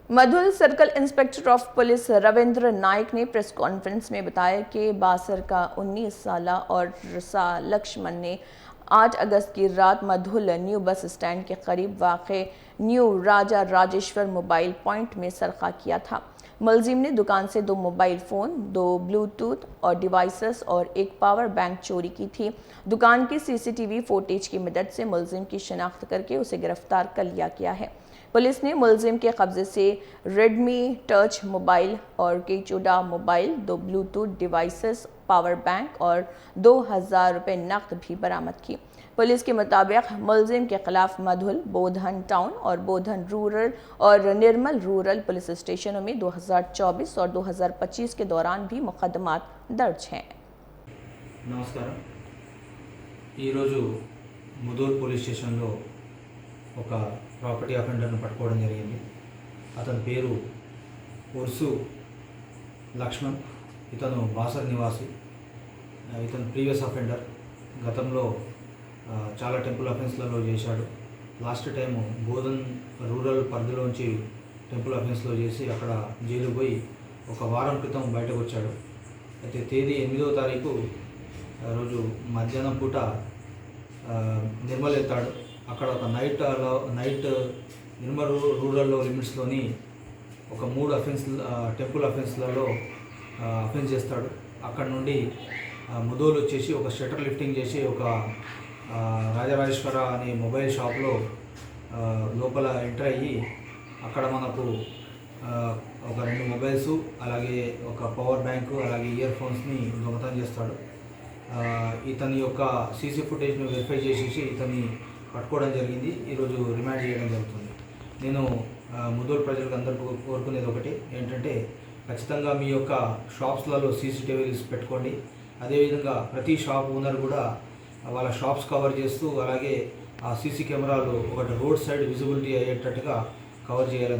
मधुल circle inspector of police Ravindra Naik ने press conference में बताया कि बासर का 19 साल और रसा लक्ष्मण ने 8 अगस्त की रात मधुल न्यू बस स्टैंड के करीब वाक़े न्यू राजा राजेश्वर मोबाइल पॉइंट में सरका किया था। मुलजिम ने दुकान से 2 मोबाइल फ़ोन, 2 ब्लूटूथ और डिवाइसेस और एक पावर बैंक चोरी की थी। दुकान की सीसीटीवी फुटेज की मदद से मुलजिम की शिनाख्त करके उसे गिरफ्तार कर लिया गया है। पुलिस ने मुलजिम के कब्जे से रेडमी टच मोबाइल और केचुडा mobile, 2 Bluetooth devices, power bank और 2000 रुपये नकद भी बरामद की। पुलिस के मुताबिक मुलजिम के खिलाफ मधुल, बोधन टाउन और बोधन रूरल और निर्मल रूरल पुलिस स्टेशनों में 2024 और 2025 के दौरान भी मुकदमात दर्ज हैं। నమస్కారం. ఈరోజు ముదూర్ పోలీస్ స్టేషన్లో ఒక ప్రాపర్టీ అఫెండర్ను పట్టుకోవడం జరిగింది. అతని పేరు ఉర్సు లక్ష్మణ్. ఇతను బాసర్ నివాసి. ఇతను ప్రీవియస్ అఫెండర్. గతంలో చాలా టెంపుల్ అఫెన్స్లలో చేశాడు. లాస్ట్ టైము బోధన్ రూరల్ పరిధిలోంచి టెంపుల్ అఫెన్స్లో చేసి అక్కడ జైలు పోయి ఒక వారం క్రితం బయటకు వచ్చాడు. అయితే తేదీ 8వ తారీఖు రోజు మధ్యాహ్నం పూట నిర్మల్ వెళ్తాడు. అక్కడ ఒక నైట్ నిర్మల్ రూరల్లో లిమిట్స్లోని ఒక 3 టెంపుల్ అఫెన్స్లలో అఫెన్స్ చేస్తాడు. అక్కడ నుండి ముదోలు వచ్చేసి ఒక షట్టర్ లిఫ్టింగ్ చేసి ఒక రాజరాజేశ్వర అనే మొబైల్ షాప్లో లోపల ఎంటర్ అయ్యి అక్కడ మనకు ఒక 2 మొబైల్స్, అలాగే ఒక పవర్ బ్యాంకు, అలాగే ఇయర్ ఫోన్స్ని దొంగతనం చేస్తాడు. ఇతని యొక్క సీసీ ఫుటేజ్ను వెరిఫై చేసేసి ఇతన్ని పట్టుకోవడం జరిగింది. ఈరోజు రిమాండ్ చేయడం జరుగుతుంది. నేను ముదోల్ ప్రజలకు అందరికీ కోరుకునేది ఒకటి ఏంటంటే, ఖచ్చితంగా మీ యొక్క షాప్స్లలో సీసీటీవీస్ పెట్టుకోండి. అదేవిధంగా ప్రతి షాప్ ఓనర్ కూడా వాళ్ళ షాప్స్ కవర్ చేస్తూ, అలాగే ఆ సీసీ కెమెరాలు ఒకటి రోడ్ సైడ్ విజిబిలిటీ అయ్యేటట్టుగా కవర్ చేయాలని